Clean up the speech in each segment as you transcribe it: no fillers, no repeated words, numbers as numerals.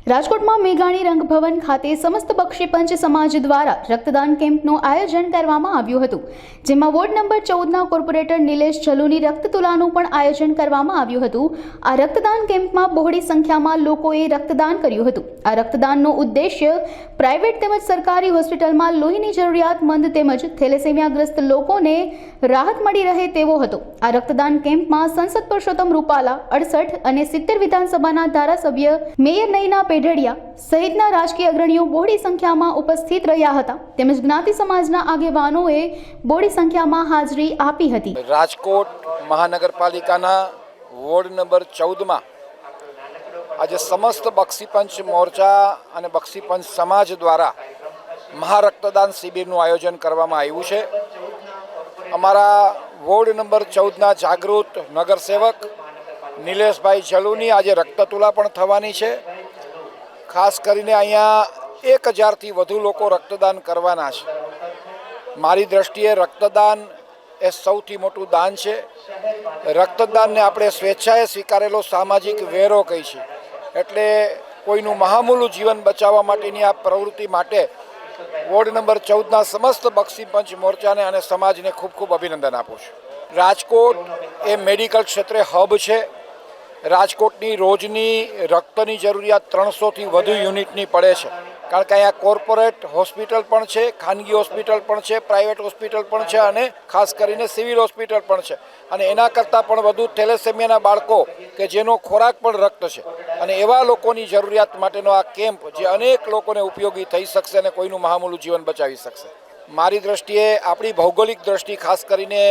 રાજકોટમાં મેઘાણી રંગભવન ખાતે સમસ્ત બક્ષી પંચ સમાજ દ્વારા રક્તદાન કેમ્પનું આયોજન કરવામાં આવ્યું હતું, જેમાં વોર્ડ નંબર 14ના કોર્પોરેટર નિલેશ જલુની રક્તતુલાનું પણ આયોજન કરવામાં આવ્યું હતું। આ રક્તદાન કેમ્પમાં બહોળી સંખ્યામાં લોકોએ રક્તદાન કર્યું હતું। આ રક્તદાનનો ઉદ્દેશ્ય પ્રાઇવેટ તેમજ સરકારી હોસ્પિટલમાં લોહીની જરૂરિયાતમંદ તેમજ થેલેસેમિયાગ્રસ્ત લોકોને રાહત મળી રહે તેવો હતો। આ રક્તદાન કેમ્પમાં સંસદ પરસોત્તમ રૂપાલા 68 અને 70 વિધાનસભાના ધારાસભ્ય મેયર નયના પેઢડિયા સહિતના રાજકીય અગ્રણીઓ બહોળી સંખ્યામાં ઉપસ્થિત રહ્યા હતા, તેમજ જ્ઞાતિ સમાજના આગેવાનોએ બહોળી સંખ્યામાં હાજરી આપી હતી। રાજકોટ મહાનગરપાલિકાના વોર્ડ નંબર 14માં આજે સમસ્ત બક્ષીપંચ મોરચા અને બક્ષીપંચ સમાજ દ્વારા મહારક્તદાન શિબિરનું આયોજન કરવામાં આવ્યું છે। અમારા વોર્ડ નંબર 14ના જાગૃત નગરસેવક નિલેશભાઈ જલુની આજે રક્તતુલા પણ થવાની છે। ખાસ કરીને અહીંયા 1000થી વધુ લોકો રક્તદાન કરવાના છે। મારી દ્રષ્ટિએ રક્તદાન એ સૌથી મોટું દાન છે। રક્તદાનને આપણે સ્વેચ્છાએ સ્વીકારેલો સામાજિક વેરો કહી છે, એટલે કોઈનું મહામૂલું જીવન બચાવવા માટેની આ પ્રવૃત્તિ માટે વોર્ડ નંબર 14ના સમસ્ત બક્ષી પંચ મોરચાને અને સમાજને ખૂબ ખૂબ અભિનંદન આપું છું। રાજકોટ એ મેડિકલ ક્ષેત્રે હબ છે। રાજકોટની રોજની રક્તની જરૂરિયાત 300થી વધુ યુનિટની પડે છે, કારણ કે અહીંયા કોર્પોરેટ હોસ્પિટલ પણ છે, ખાનગી હોસ્પિટલ પણ છે, પ્રાઇવેટ હોસ્પિટલ પણ છે અને ખાસ કરીને સિવિલ હોસ્પિટલ પણ છે। અને એના કરતાં પણ વધુ થેલેસેમિયાના બાળકો કે જેનો ખોરાક પણ રક્ત છે, અને એવા લોકોની જરૂરિયાત માટેનો આ કેમ્પ જે અનેક લોકોને ઉપયોગી થઈ શકશે અને કોઈનું મહામૂલું જીવન બચાવી શકશે। મારી દ્રષ્ટિએ આપણી ભૌગોલિક દ્રષ્ટિ ખાસ કરીને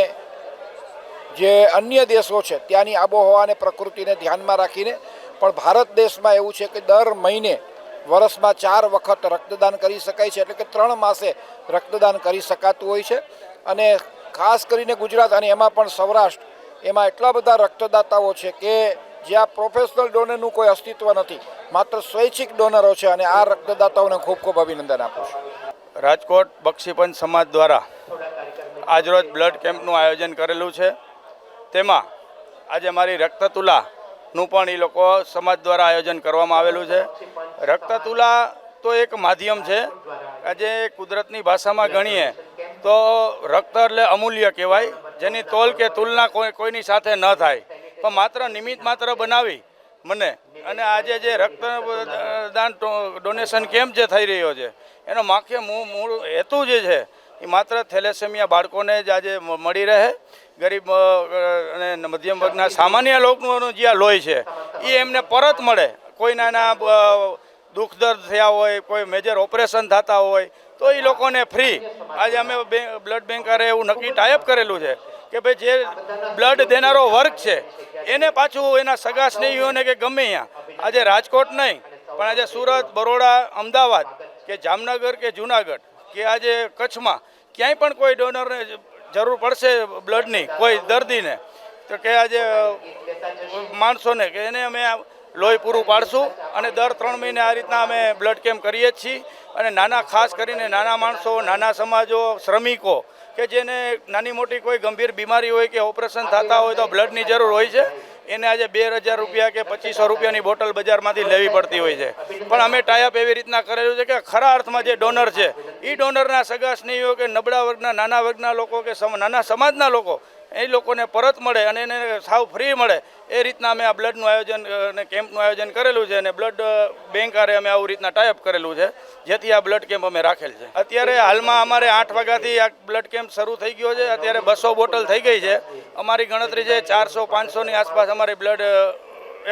જે અન્ય દેશો છે ત્યાંની આબોહવા અને પ્રકૃતિને ધ્યાનમાં રાખીને પણ ભારત દેશમાં એવું છે કે દર મહિને વર્ષમાં 4 વખત રક્તદાન કરી શકાય છે, એટલે કે 3 માસે રક્તદાન કરી શકાતું હોય છે। અને ખાસ કરીને ગુજરાત અને એમાં પણ સૌરાષ્ટ્ર, એમાં એટલા બધા રક્તદાતાઓ છે કે જ્યાં પ્રોફેશનલ ડોનરનું કોઈ અસ્તિત્વ નથી, માત્ર સ્વૈચ્છિક ડોનરો છે, અને આ રક્તદાતાઓને ખૂબ ખૂબ અભિનંદન આપું છું। રાજકોટ બક્ષીપંચ સમાજ દ્વારા આજરોજ બ્લડ કેમ્પનું આયોજન કરેલું છે। તેમાં આજે મારી રક્તતુલાનું પણ એ લોકો સમાજ દ્વારા આયોજન કરવામાં આવેલું છે। રક્તતુલા તો એક માધ્યમ છે, આજે કુદરતની ભાષામાં ગણીએ તો રક્ત એટલે અમૂલ્ય કહેવાય, જેની તોલ કે તુલના કોઈની સાથે ન થાય, પણ માત્ર નિમિત્ત માત્ર બનાવી મને અને આજે જે રક્તદાન ડોનેશન કેમ્પ જે થઈ રહ્યો છે એનો મુખ્ય મૂળ હેતુ જે છે એ માત્ર થેલેસેમિયા બાળકોને જ આજે મળી રહે। ગરીબ અને મધ્યમ વર્ગના સામાન્ય લોકોનું જે લોહી છે એ એમને પરત મળે। કોઈ નાના દુઃખ દર્દ થયા હોય, કોઈ મેજર ઓપરેશન થતા હોય તો એ લોકોને ફ્રી આજે અમે બ્લડ બેંકરે એવું નક્કી ટાઈપ કરેલું છે કે ભાઈ જે બ્લડ દેનારો વર્ગ છે એને પાછું એના સગા સ્નેહીઓને કે ગમે ત્યાં આજે રાજકોટ નહીં પણ આજે સુરત, બરોડા, અમદાવાદ કે જામનગર કે જુનાગઢ કે આજે કચ્છમાં ક્યાંય પણ કોઈ ડોનરને જરૂર પડશે બ્લડની, કોઈ દર્દીને, તો કે આજે માણસોને કે એને અમે લોહી પૂરું પાડશું। અને દર 3 મહિને આ રીતના અમે બ્લડ કેમ્પ કરીએ જ છીએ। અને ખાસ કરીને નાના માણસો, નાના સમાજો, શ્રમિકો કે જેને નાની મોટી કોઈ ગંભીર બીમારી હોય કે ઓપરેશન થતા હોય તો બ્લડની જરૂર હોય છે, એને આજે 2000 રૂપિયા કે 2500 રૂપિયાની બોટલ બજારમાંથી લેવી પડતી હોય છે, પણ અમે ટાઈઅપ એવી રીતના કરેલું છે કે ખરા અર્થમાં જે ડોનર છે એ ડોનરના સગા સ્નેહીઓ કે નબળા વર્ગના, નાના વર્ગના લોકો કે નાના સમાજના લોકો એ લોકોને પરત મળે અને એને સાવ ફ્રી મળે એ રીતના અમે આ બ્લડનું આયોજન અને કેમ્પનું આયોજન કરેલું છે। અને બ્લડ બેંક આરે અમે આવી રીતના ટાઈઅપ કરેલું છે, જેથી આ બ્લડ કેમ્પ અમે રાખેલ છે। અત્યારે હાલમાં અમારે 8 વાગ્યાથી આ બ્લડ કેમ્પ શરૂ થઈ ગયો છે। અત્યારે 200 બોટલ થઈ ગઈ છે। અમારી ગણતરી છે 400-500ની આસપાસ અમારી બ્લડ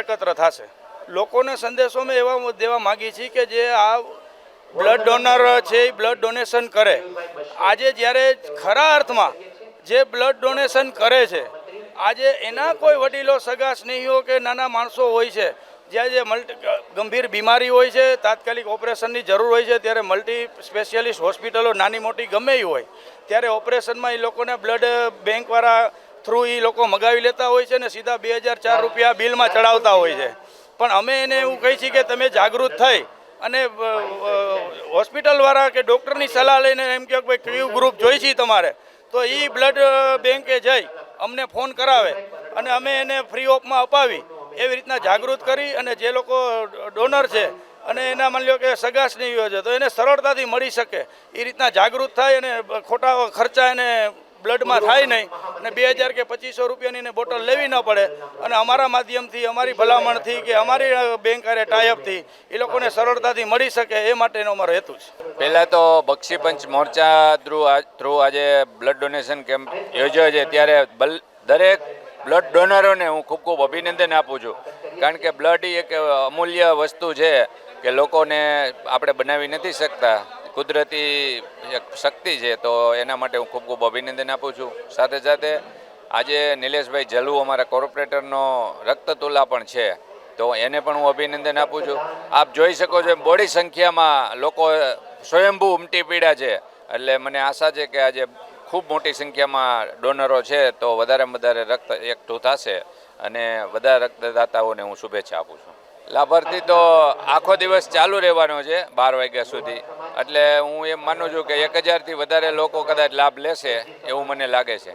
એકત્ર થશે। લોકોને સંદેશો અમે એવા દેવા માગીએ છીએ કે જે આ બ્લડ ડોનર છે એ બ્લડ ડોનેશન કરે। આજે જ્યારે ખરા અર્થમાં જે બ્લડ ડોનેશન કરે છે આજે એના કોઈ વડીલો, સગા સ્નેહીઓ કે નાના માણસો હોય છે જ્યાં જે ગંભીર બીમારી હોય છે, તાત્કાલિક ઓપરેશનની જરૂર હોય છે, ત્યારે મલ્ટી સ્પેશિયાલિસ્ટ હોસ્પિટલો નાની મોટી ગમે એ હોય ત્યારે ઓપરેશનમાં એ લોકોને બ્લડ બેંકવાળા થ્રુ એ લોકો મગાવી લેતા હોય છે ને સીધા 2004 રૂપિયા બિલમાં ચડાવતા હોય છે। પણ અમે એને એવું કહીએ છીએ કે તમે જાગૃત થઈ અને હોસ્પિટલવાળા કે ડૉક્ટરની સલાહ લઈને એમ કે ભાઈ કયું ગ્રુપ જોઈ છે તમારે, તો એ બ્લડ બેંકે જઈ અમને ફોન કરાવે અને અમે એને ફ્રી ઓફમાં અપાવી એવી રીતના જાગૃત કરી અને જે લોકો ડોનર છે અને એના માની લો કે સગાસની હોય છે તો એને સરળતાથી મળી શકે એ રીતના જાગૃત થાય અને ખોટા ખર્ચા એને બ્લડમાં થાય નહીં અને 2000 કે 2500 રૂપિયાની એને બોટલ લેવી ન પડે અને અમારા માધ્યમથી અમારી ભલામણથી કે અમારી બેંક હારે ટાઈઅપથી એ લોકોને સરળતાથી મળી શકે એ માટેનો અમારો હેતુ છે. પહેલાં તો બક્ષીપંચ મોરચા થ્રુ આજે બ્લડ ડોનેશન કેમ્પ યોજ્યો છે ત્યારે દરેક બ્લડ ડોનરોને હું ખૂબ ખૂબ અભિનંદન આપું છું, કારણ કે બ્લડ એક અમૂલ્ય વસ્તુ છે કે લોકોને આપણે બનાવી નથી શકતા, કુદરતી એક શક્તિ છે, તો એના માટે હું ખૂબ ખૂબ અભિનંદન આપું છું. સાથે સાથે આજે નિલેશભાઈ જલુ અમારા કોર્પોરેટરનો રક્તતુલા પણ છે, તો એને પણ હું અભિનંદન આપું છું. આપ જોઈ શકો છો બોડી સંખ્યામાં લોકો સ્વયંભૂ ઉમટી પીડ્યા છે, એટલે મને આશા છે કે આજે ખૂબ મોટી સંખ્યામાં ડોનરો છે તો વધારેમાં વધારે રક્ત એકઠું થશે અને બધા રક્તદાતાઓને હું શુભેચ્છા આપું છું. લાભાર્થી તો આખો દિવસ ચાલુ રહેવાનો છે 12 વાગ્યા સુધી, એટલે હું એમ માનું છું કે 1000થી વધારે લોકો કદાચ લાભ લેશે એવું મને લાગે છે.